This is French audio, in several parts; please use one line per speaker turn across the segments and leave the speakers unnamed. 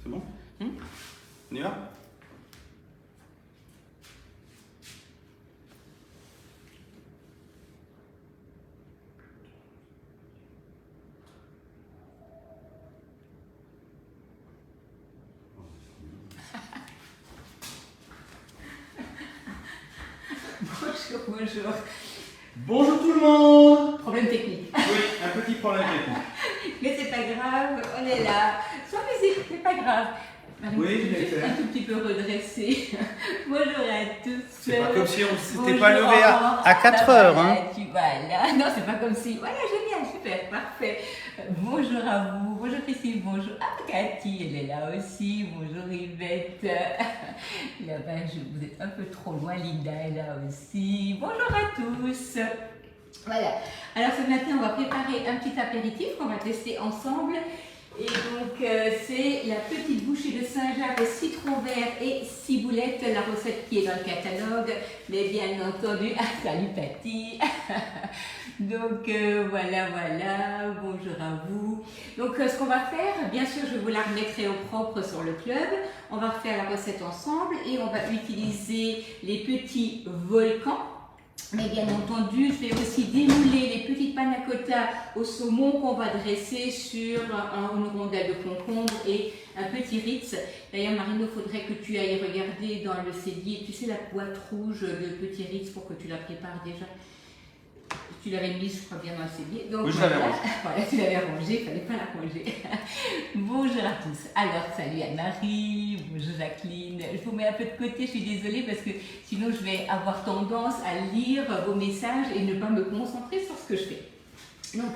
C'est bon? On y va?
Bonjour, bonjour.
Bonjour tout le monde!
Problème technique.
Oui, un petit problème technique.
Mais c'est pas grave, on est là. Sans musique, c'est pas grave.
Oui, je l'ai fait.
Un tout petit peu redressé. Bonjour à tous.
C'est pas comme si on s'était
Bonjour,
pas levé à 4 heures.
Voilà,
Hein.
voilà. Non, c'est pas comme si. Voilà, génial, super, parfait. Bonjour à vous. Bonjour Christine, bonjour. Ah, Cathy, elle est là aussi. Bonjour Yvette. Là-bas, vous êtes un peu trop loin. Linda est là aussi. Bonjour à tous. Voilà. Alors ce matin, on va préparer un petit apéritif qu'on va tester ensemble. Et donc, c'est la petite bouchée de Saint-Jacques, citron vert et ciboulette, la recette qui est dans le catalogue. Mais bien entendu, salut Patty. Donc, voilà, bonjour à vous. Donc, ce qu'on va faire, bien sûr, je vous la remettrai au propre sur le club. On va refaire la recette ensemble et on va utiliser les petits volcans. Mais bien entendu, je vais aussi démouler les petites panna cotta au saumon qu'on va dresser sur une rondelle de concombre et un petit ritz. D'ailleurs, Marino, il faudrait que tu ailles regarder dans le cellier. Tu sais, la boîte rouge de petit ritz pour que tu la prépares déjà. Tu l'avais mise, je crois, bien dans le cellier. Donc,
Oui, je l'avais rangée.
Voilà, tu l'avais rangée, il ne fallait pas la ranger. Bonjour à tous. Alors, salut Anne-Marie, bonjour Jacqueline. Je vous mets un peu de côté, je suis désolée parce que sinon je vais avoir tendance à lire vos messages et ne pas me concentrer sur ce que je fais. Donc,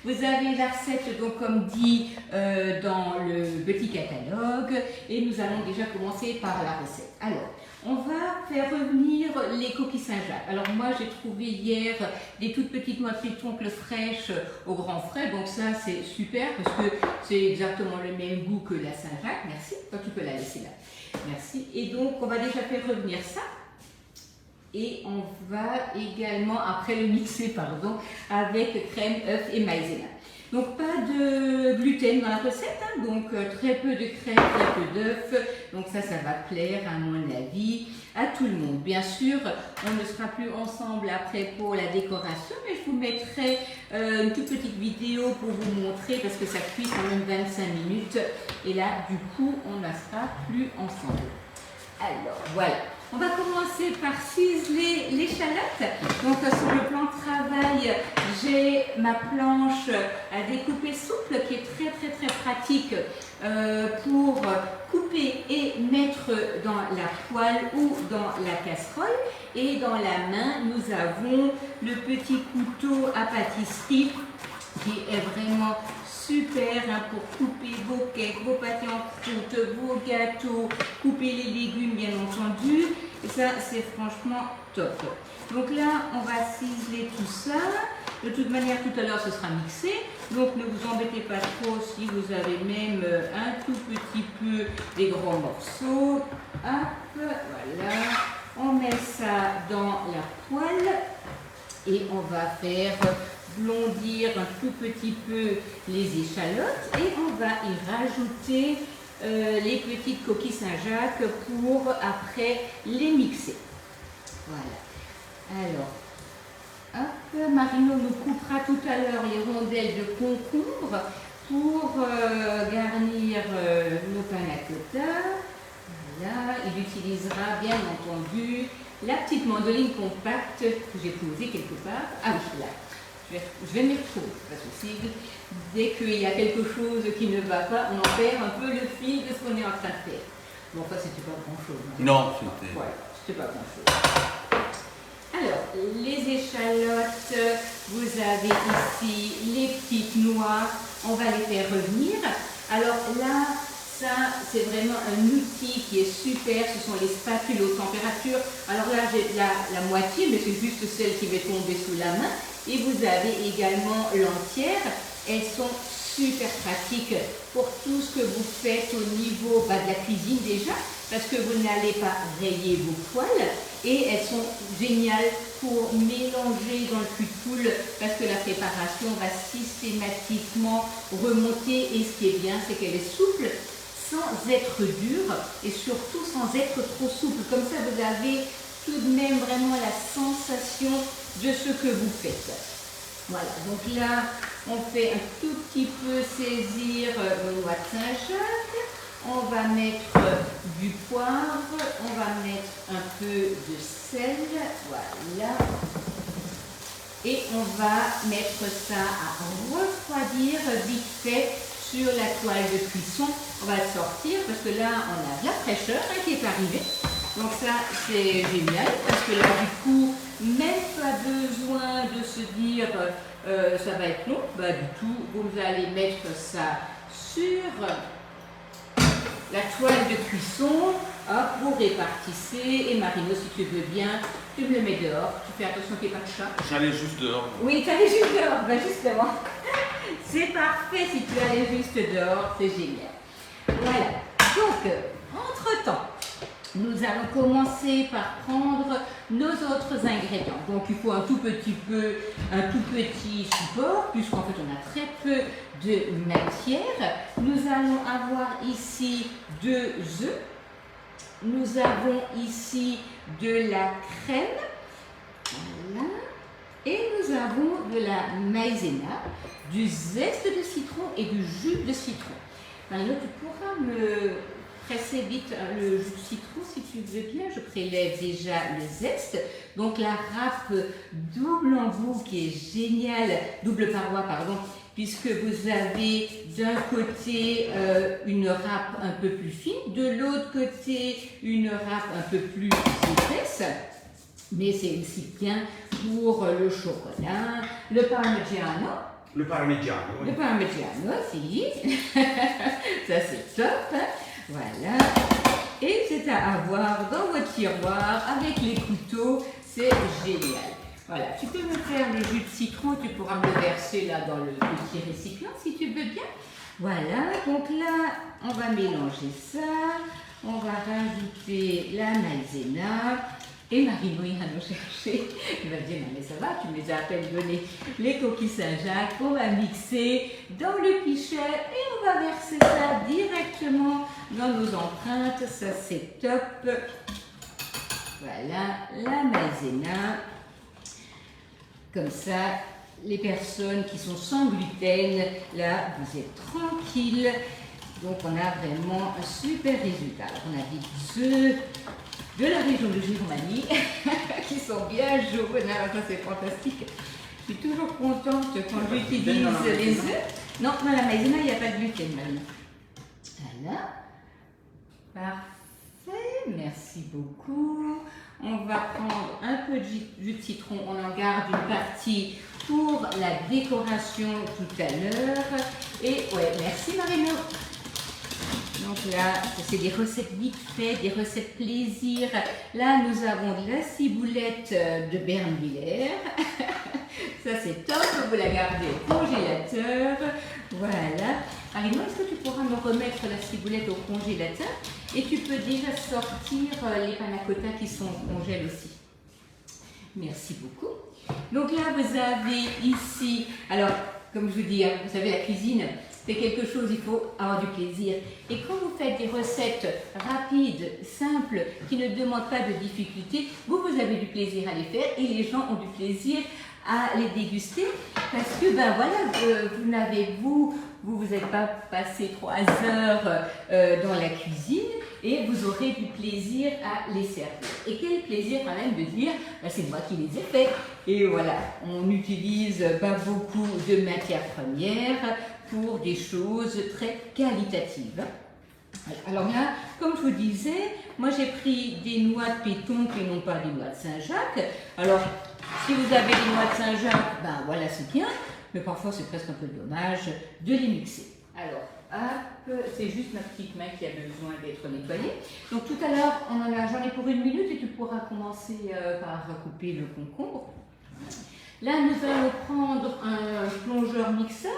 vous avez la recette, donc, comme dit, dans le petit catalogue et nous allons déjà commencer par la recette. Alors, on va faire revenir les coquilles Saint-Jacques. Alors moi j'ai trouvé hier des toutes petites noix de pétoncle fraîches au grand frais, donc ça c'est super parce que c'est exactement le même goût que la Saint-Jacques. Merci, toi tu peux la laisser là. Merci. Et donc on va déjà faire revenir ça. Et on va également, après le mixer, pardon, avec crème, œuf et maïzena. Donc pas de gluten dans la recette, hein, donc très peu de crème, très peu d'œuf. Donc ça va plaire à mon avis à tout le monde. Bien sûr, on ne sera plus ensemble après pour la décoration, mais je vous mettrai une toute petite vidéo pour vous montrer parce que ça cuit quand même 25 minutes. Et là, du coup, on ne sera plus ensemble. Alors voilà. On va commencer par ciseler l'échalote. Donc sur le plan de travail, j'ai ma planche à découper souple qui est très pratique pour couper et mettre dans la poêle ou dans la casserole. Et dans la main, nous avons le petit couteau à pâtisserie qui est vraiment super hein, pour couper vos cakes, vos pâtés en croûte, vos gâteaux, couper les légumes bien entendu. Et ça, c'est franchement top. Donc là, on va ciseler tout ça. De toute manière, tout à l'heure, ce sera mixé. Donc ne vous embêtez pas trop si vous avez même un tout petit peu des grands morceaux. Hop, voilà. On met ça dans la poêle et on va faire blondir un tout petit peu les échalotes et on va y rajouter les petites coquilles Saint-Jacques pour après les mixer. Voilà. Alors, hop, Marino nous coupera tout à l'heure les rondelles de concombre pour garnir nos panna cotta. Voilà, il utilisera bien entendu la petite mandoline compacte que j'ai posée quelque part. Ah oui, là. Je vais m'y retrouver, pas de souci. Dès qu'il y a quelque chose qui ne va pas, on en perd un peu le fil de ce qu'on est en train de faire. Bon, enfin, c'était pas grand-chose. Hein.
Non, c'était...
Ouais, c'était pas grand-chose. Alors, les échalotes, vous avez ici les petites noix. On va les faire revenir. Alors là, ça, c'est vraiment un outil qui est super. Ce sont les spatules haute température. Alors là, j'ai la moitié, mais c'est juste celle qui va tomber sous la main. Et vous avez également l'entière. Elles sont super pratiques pour tout ce que vous faites au niveau de la cuisine déjà, parce que vous n'allez pas rayer vos poêles. Et elles sont géniales pour mélanger dans le cul de poule, parce que la préparation va systématiquement remonter. Et ce qui est bien, c'est qu'elle est souple. sans être dur et surtout sans être trop souple. Comme ça, vous avez tout de même vraiment la sensation de ce que vous faites. Voilà, donc là, on fait un tout petit peu saisir nos noix de Saint-Jacques. On va mettre du poivre, on va mettre un peu de sel, voilà. Et on va mettre ça à refroidir vite fait sur la toile de cuisson. On va le sortir parce que là, on a de la fraîcheur qui est arrivée. Donc ça, c'est génial parce que là, du coup, même pas besoin de se dire ça va être long. Bah, du tout, vous allez mettre ça sur la toile de cuisson. Hop, vous répartissez. Et Marino, si tu veux bien, tu me le mets dehors. Tu fais attention qu'il n'y ait pas de chat.
J'allais juste dehors.
Oui, tu allais juste dehors. Bah, justement. C'est parfait si tu allais juste dehors. C'est génial. Voilà. Donc, entre-temps, nous allons commencer par prendre nos autres ingrédients. Donc il faut un tout petit support, puisqu'en fait on a très peu de matière. Nous allons avoir ici 2 œufs. Nous avons ici de la crème. Voilà. Et nous avons de la maïzena, du zeste de citron et du jus de citron. Marino, tu pourras me presser vite le jus de citron si tu veux bien. Je prélève déjà le zeste. Donc la râpe double embout qui est géniale, double paroi pardon, puisque vous avez d'un côté une râpe un peu plus fine, de l'autre côté une râpe un peu plus épaisse. Mais c'est aussi bien pour le chocolat, le parmigiano.
Le parmigiano. Oui.
Le parmigiano, si. Ça c'est top. Hein. Voilà. Et c'est à avoir dans votre tiroir avec les couteaux. C'est génial. Voilà. Tu peux me faire le jus de citron. Tu pourras me le verser là dans le petit récipient si tu veux bien. Voilà. Donc là, on va mélanger ça. On va rajouter la maïzena. Et Marino, il va nous chercher. Il va dire, non mais ça va, tu me les as à peine donné. Les coquilles Saint-Jacques, on va mixer dans le pichet et on va verser ça directement dans nos empreintes. Ça, c'est top. Voilà, la maïzena. Comme ça, les personnes qui sont sans gluten, là, vous êtes tranquilles. Donc, on a vraiment un super résultat. Alors, on a des œufs de la région de Giromagny qui sont bien jaunes. Alors, ça, c'est fantastique. Je suis toujours contente quand j'utilise les œufs. Non, dans la maïzena, il n'y a pas de gluten, maintenant. Voilà. Parfait. Merci beaucoup. On va prendre un peu de jus de citron. On en garde une partie pour la décoration tout à l'heure. Et ouais, merci Marino. Donc là, c'est des recettes vite fait, des recettes plaisir. Là, nous avons de la ciboulette de Bernviller. Ça, c'est top. Vous la gardez au congélateur. Voilà. Marino, est-ce que tu pourras me remettre la ciboulette au congélateur? Et tu peux déjà sortir les panna cotta qui sont au congèle aussi. Merci beaucoup. Donc là, vous avez ici, alors, comme je vous dis, vous savez, la cuisine, c'est quelque chose, il faut avoir du plaisir. Et quand vous faites des recettes rapides, simples, qui ne demandent pas de difficulté, vous avez du plaisir à les faire et les gens ont du plaisir à les déguster parce que, ben voilà, vous n'êtes pas passé 3 heures dans la cuisine et vous aurez du plaisir à les servir. Et quel plaisir quand même de dire, ben, c'est moi qui les ai faits. Et voilà, on n'utilise pas beaucoup de matières premières pour des choses très qualitatives. Alors là, comme je vous disais, moi j'ai pris des noix de pétonque et non pas des noix de Saint-Jacques. Alors, si vous avez des noix de Saint-Jacques, ben voilà, c'est bien, mais parfois c'est presque un peu dommage de les mixer. Alors, hop, c'est juste ma petite main qui a besoin d'être nettoyée. Donc tout à l'heure, j'en ai pour 1 minute et tu pourras commencer par couper le concombre. Là, nous allons prendre un plongeur mixeur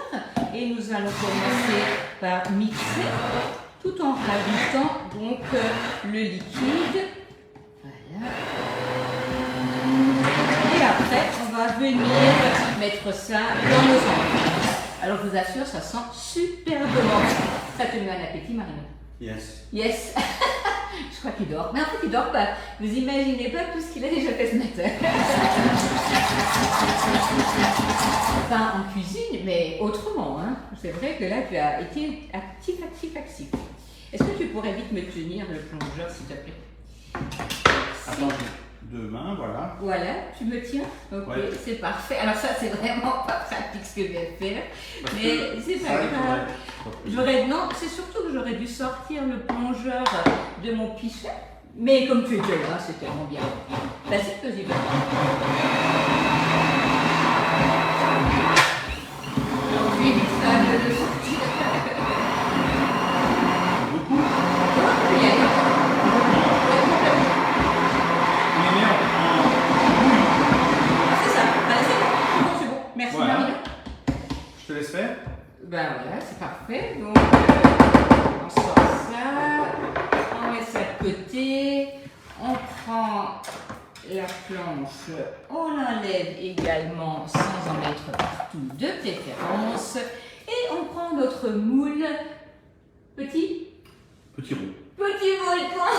et nous allons commencer par mixer tout en rajoutant donc le liquide. Voilà. Et après, on va venir mettre ça dans nos empreintes. Alors, je vous assure, ça sent super bon. Ça te met un appétit, Marino.
Yes.
Yes. Je crois qu'il dort. Mais en fait, il dort pas. Vous imaginez pas tout ce qu'il a déjà fait ce matin. Enfin, en cuisine, mais autrement. Hein. C'est vrai que là, tu as été actif. Est-ce que tu pourrais vite me tenir le plongeur, s'il te plaît?
Attends, deux mains, voilà.
Voilà, tu me tiens? Ok,
Ouais.
c'est parfait. Alors ça, c'est vraiment pas pratique ce que je viens de faire.
Parce
Mais
que
c'est
ça,
pas
il
grave. Non, c'est surtout que j'aurais dû sortir le plongeur de mon pichet. Mais comme tu étais là, c'est tellement bien. Vas-y, vas-y. Oui, ça de le sortir.
Beaucoup.
Oh, il y a- Ah, c'est ça. Allez, c'est bon. Merci,
Voilà.
Marie.
Je te laisse faire.
Ben voilà, c'est parfait. Donc, on sort ça, on met ça de côté, on prend la planche, on l'enlève également sans en mettre partout de préférence, et on prend notre moule petit
Petit rond.
volcan.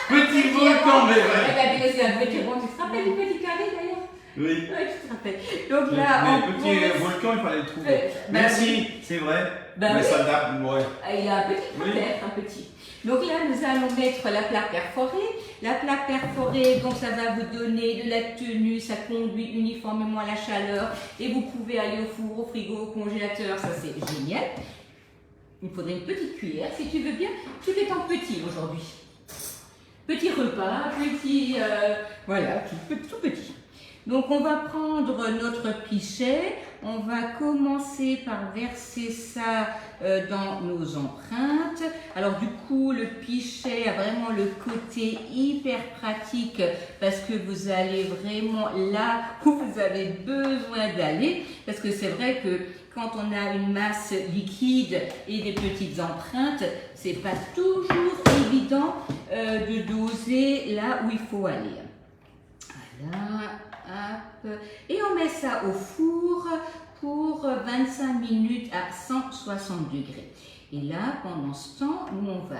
Petit volcan, mais
Eh
ouais.
ben, c'est un petit rond, tu te rappelles du petit carré d'ailleurs?
Oui.
Oui, tu te rappelles. Donc là,
Mais
on
petit
pose-
volcan, il fallait le trouver.
Bah,
Merci, c'est vrai.
Bah,
mais
oui.
ça date, ouais.
Il y a un petit
Oui.
cratère, un petit. Donc là, nous allons mettre la plaque perforée. La plaque perforée, donc ça va vous donner de la tenue, ça conduit uniformément à la chaleur et vous pouvez aller au four, au frigo, au congélateur, ça c'est génial. Il faudrait une petite cuillère, si tu veux bien. Tout est en petit aujourd'hui. Petit repas, petit, voilà, tout petit. Donc on va prendre notre pichet, on va commencer par verser ça dans nos empreintes. Alors du coup le pichet a vraiment le côté hyper pratique parce que vous allez vraiment là où vous avez besoin d'aller, parce que c'est vrai que quand on a une masse liquide et des petites empreintes, c'est pas toujours évident de doser là où il faut aller. Voilà. Hop. Et on met ça au four pour 25 minutes à 160 degrés. Et là, pendant ce temps, nous, on va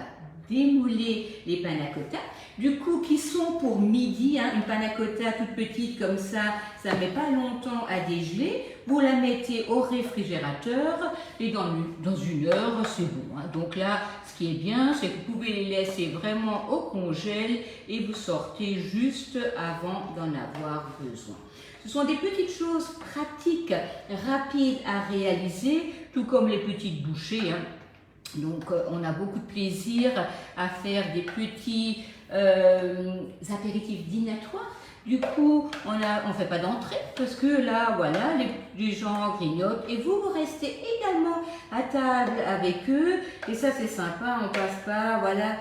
démouler les panna cotta, du coup, qui sont pour midi, hein, une panna cotta toute petite comme ça ne met pas longtemps à dégeler. Vous la mettez au réfrigérateur et dans une heure, c'est bon. Hein. Donc là, ce qui est bien, c'est que vous pouvez les laisser vraiment au congèle et vous sortez juste avant d'en avoir besoin. Ce sont des petites choses pratiques, rapides à réaliser, tout comme les petites bouchées. Hein. Donc, on a beaucoup de plaisir à faire des petits apéritifs dînatoires. Du coup, on ne fait pas d'entrée parce que là, voilà, les gens grignotent et vous restez également à table avec eux. Et ça, c'est sympa, on passe pas, voilà,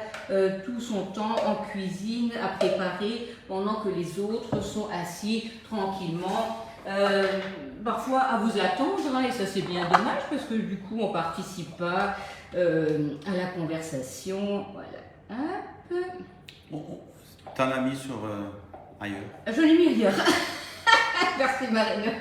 tout son temps en cuisine à préparer pendant que les autres sont assis tranquillement. Parfois à vous attendre, hein, et ça c'est bien dommage parce que du coup on participe pas à la conversation. Voilà. Hop.
T'en as mis sur ailleurs.
Je l'ai mis ailleurs. Merci Marine.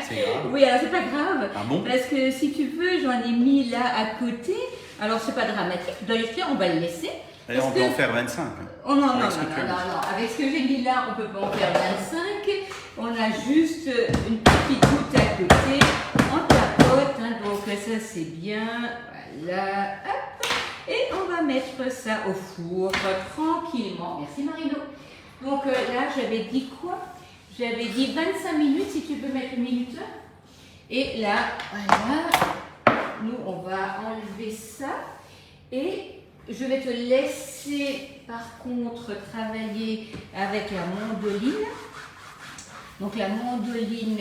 C'est grave.
Oui, alors c'est pas grave.
Ah bon?
Parce que si tu veux, j'en ai mis là à côté. Alors c'est pas dramatique. D'ailleurs, tiens, on va le laisser.
D'ailleurs, on peut en faire 25. Hein.
Oh non, non,
Avec
non,
ce que tu as
non,
mis.
non. Avec ce que j'ai mis là, on peut pas en faire 25. On a juste une petite goutte à côté. On tapote, hein, donc ça c'est bien. Voilà. Hop. Et on va mettre ça au four tranquillement. Merci Marino. Donc là, j'avais dit quoi? J'avais dit 25 minutes, si tu peux mettre une minuteur. Et là, voilà, nous, on va enlever ça. Et je vais te laisser, par contre, travailler avec la mandoline. Donc la mandoline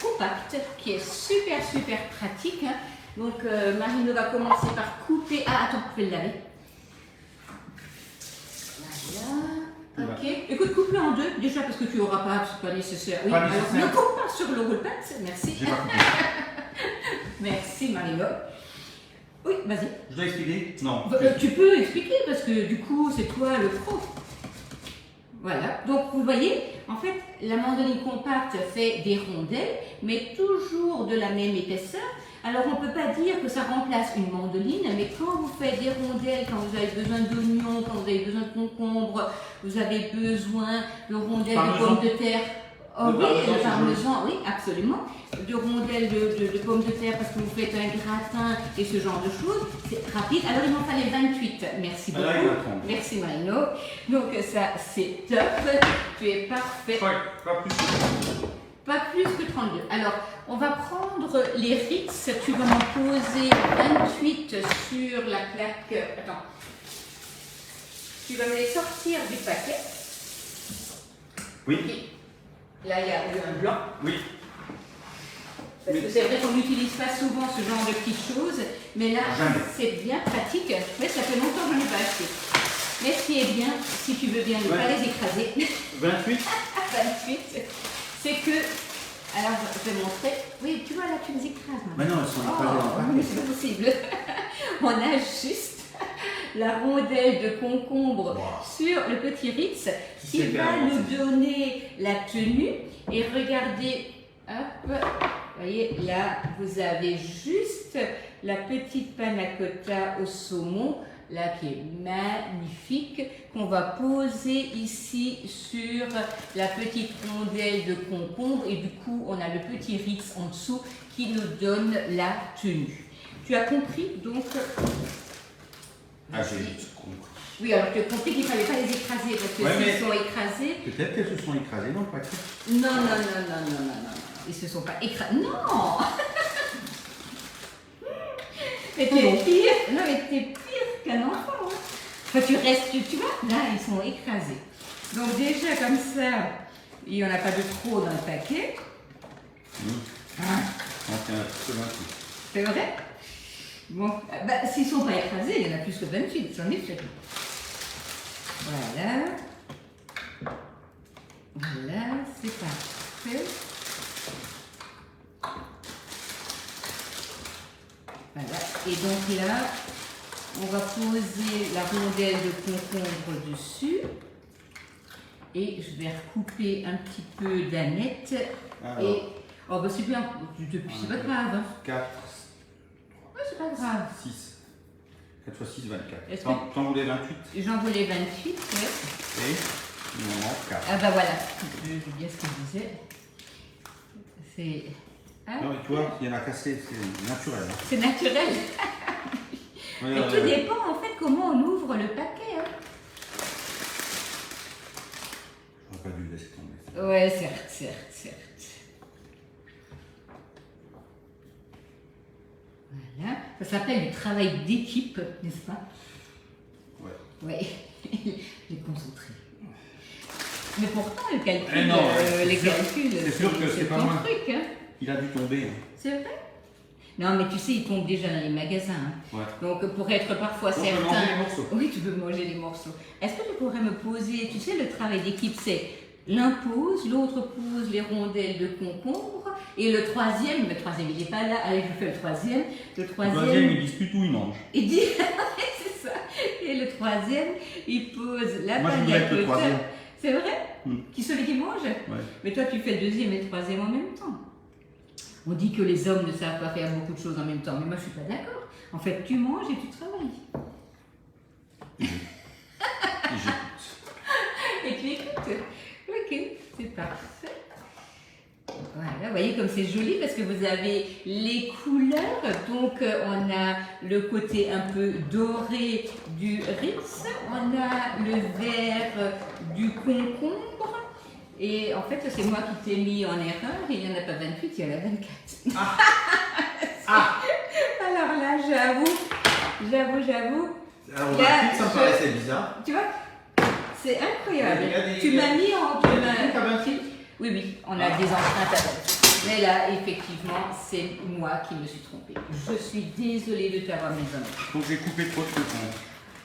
compacte, qui est super, super pratique. Hein. Donc Marino va commencer par couper. Ah, attends, je vais le laver. Voilà. Ok. Écoute, coupe-le en deux, déjà parce que tu n'auras pas, c'est pas nécessaire. Oui,
Pas
alors
nécessaire.
ne coupe pas sur le roule-pâte, merci.
J'ai pas compris.
Merci Marino. Oui, vas-y.
Je dois expliquer? Non.
Tu peux expliquer parce que du coup, c'est toi le pro. Voilà. Donc, vous voyez, en fait, la mandoline compacte fait des rondelles, mais toujours de la même épaisseur. Alors on ne peut pas dire que ça remplace une mandoline, mais quand vous faites des rondelles, quand vous avez besoin d'oignons, quand vous avez besoin de concombres, vous avez besoin de rondelles de pommes de terre. Oh oui, le parmesan, oui, absolument. De rondelles de pommes de terre parce que vous faites un gratin et ce genre de choses. C'est rapide. Alors il m'en fallait 28. Merci beaucoup. Merci Marino. Donc ça, c'est top. Tu es parfait.
Pas plus.
Pas plus que 32. Alors, on va prendre les Ritz. Tu vas m'en poser 28 sur la plaque. Attends. Tu vas me les sortir du paquet.
Oui.
Et là, il y a un blanc.
Oui.
Parce que c'est vrai qu'on n'utilise pas souvent ce genre de petites choses, mais là, c'est bien pratique. Mais ça fait longtemps que je n'ai pas acheté. Mais ce qui est bien, si tu veux bien ne pas les écraser,
28
28, c'est que, alors je vais montrer, oui, tu vois là, tu les écrases.
Mais non, elles sont écrasées dans le paquet.
Mais c'est pas possible. On a juste la rondelle de concombre sur le petit Ritz qui va nous donner la tenue. Et regardez, hop, vous voyez, là, vous avez juste la petite panna cotta au saumon, là, qui est magnifique, qu'on va poser ici sur la petite rondelle de concombre. Et du coup, on a le petit Ritz en dessous qui nous donne la tenue. Tu as compris, donc...
Ah, j'ai compris.
Oui, alors tu as compris qu'il ne fallait pas les écraser, parce que s'ils sont écrasés...
Peut-être qu'elles se sont écrasées dans le paquet.
Non. Ils se sont pas écrasés. Non. Mais t'es pire. Non, mais t'es pire qu'un enfant. Hein. Enfin, tu restes, tu vois, là, ils sont écrasés. Donc déjà, comme ça, il n'y en a pas de trop dans le paquet. C'est vrai? Bon, bah, s'ils ne sont pas écrasés, il y en a plus que 28, j'en ai fait. Voilà. Voilà, c'est parfait. Voilà. Et donc là, on va poser la rondelle de concombre dessus. Et je vais recouper un petit peu d'aneth. Et... Oh bah c'est bien, c'est pas grave. Hein.
4.
Ouais, c'est pas grave.
6. 4 x 6, 24. T'en voulais 28?
J'en voulais 28, ouais.
Et il m'en manque 4.
Ah bah voilà, je dis bien ce que je disais. C'est... Hein?
Non mais tu vois, il y en a cassé, c'est naturel. Hein.
C'est naturel. Mais tout dépend en fait comment on ouvre le paquet. Hein.
J'aurais pas dû le laisser tomber.
Ouais, certes. Voilà. Ça s'appelle du travail d'équipe, n'est-ce pas?
Ouais.
Ouais, j'ai concentré. Mais pourtant, le calcul, les calculs,
c'est sûr que c'est pas
ton
moi.
truc. Hein.
Il a dû tomber. Hein.
C'est vrai? Non, mais tu sais, il tombe déjà dans les magasins. Hein.
Ouais.
Donc, pour être parfois certain...
Tu peux manger les morceaux.
Oui, tu peux manger les morceaux. Est-ce que tu pourrais me poser... Tu sais, le travail d'équipe, c'est l'un pose, l'autre pose les rondelles de concombre, et le troisième, il n'est pas là, allez, je fais le troisième. Le troisième,
il discute où il mange.
Il dit... c'est ça. Et le troisième, il pose la
Moi, je voudrais être le troisième.
C'est vrai? Qui celui qui mange?
Ouais.
Mais toi, tu fais le deuxième et le troisième en même temps. On dit que les hommes ne savent pas faire beaucoup de choses en même temps, mais moi je suis pas d'accord. En fait, tu manges et tu travailles. Et tu écoutes. Ok, c'est parfait. Voilà, vous voyez comme c'est joli parce que vous avez les couleurs. Donc on a le côté un peu doré du Ritz, on a le vert du concombre. Et en fait, c'est moi qui t'ai mis en erreur, il n'y en a pas 28, il y en a 24. Alors là, j'avoue.
Alors, 28, ça me paraissait bizarre.
Tu vois, c'est incroyable. Tu m'as mis en... 28. Oui, on a des empreintes à faire. Mais là, effectivement, c'est moi qui me suis trompée. Je suis désolée de t'avoir mis en erreur.
Donc j'ai coupé trop de trucs.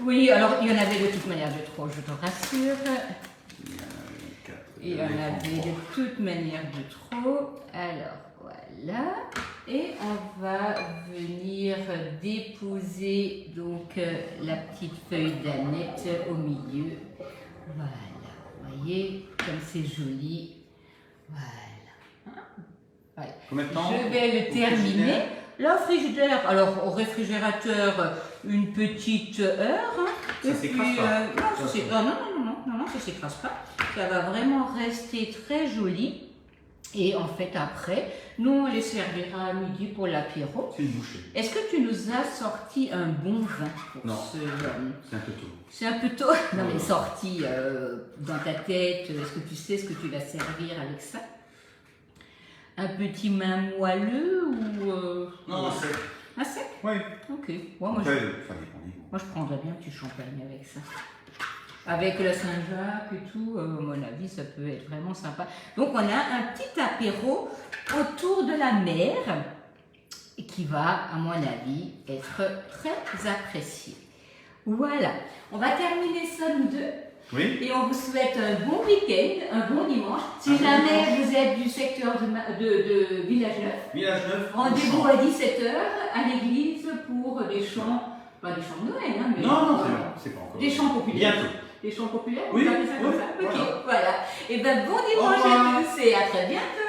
Oui, alors il y en avait de toute manière de trop, je te rassure. Il y en avait de toute manière de trop. Alors voilà. Et on va venir déposer donc la petite feuille d'aneth au milieu. Voilà. Vous voyez comme c'est joli. Voilà.
Combien de temps?
Je vais le terminer. là, au frigidaire, alors au réfrigérateur, une petite heure. Hein,
ça s'écrase pas.
Non, ça s'écrase pas. Ça va vraiment rester très joli. Et en fait, après, nous, on les servira à midi pour l'apéro.
C'est une bouchée.
Est-ce que tu nous as sorti un bon vin pour
Non,
ce...
c'est un peu tôt.
C'est un peu tôt. Non, mais sorti dans ta tête, est-ce que tu sais ce que tu vas servir avec ça? Un petit vin moelleux ou...
Non, c'est...
Un sec?
Oui.
Ok. Ouais, moi, je prendrais bien un petit champagne avec ça. Avec la Saint-Jacques et tout, à mon avis, ça peut être vraiment sympa. Donc, on a un petit apéro autour de la mer qui va, à mon avis, être très apprécié. Voilà. On va terminer ça, nous deux.
Oui.
Et on vous souhaite un bon week-end, un bon dimanche. Si jamais vous êtes du secteur de Village-Neuf, rendez-vous à 17h à l'église pour des chants, pas des chants de Noël, hein, mais
non, c'est pas encore.
Des chants populaires.
Bientôt.
Des chants populaires,
oui,
on va faire comme ça. Ok, voilà. Et ben bon
Au
dimanche
revoir.
à tous et à très bientôt.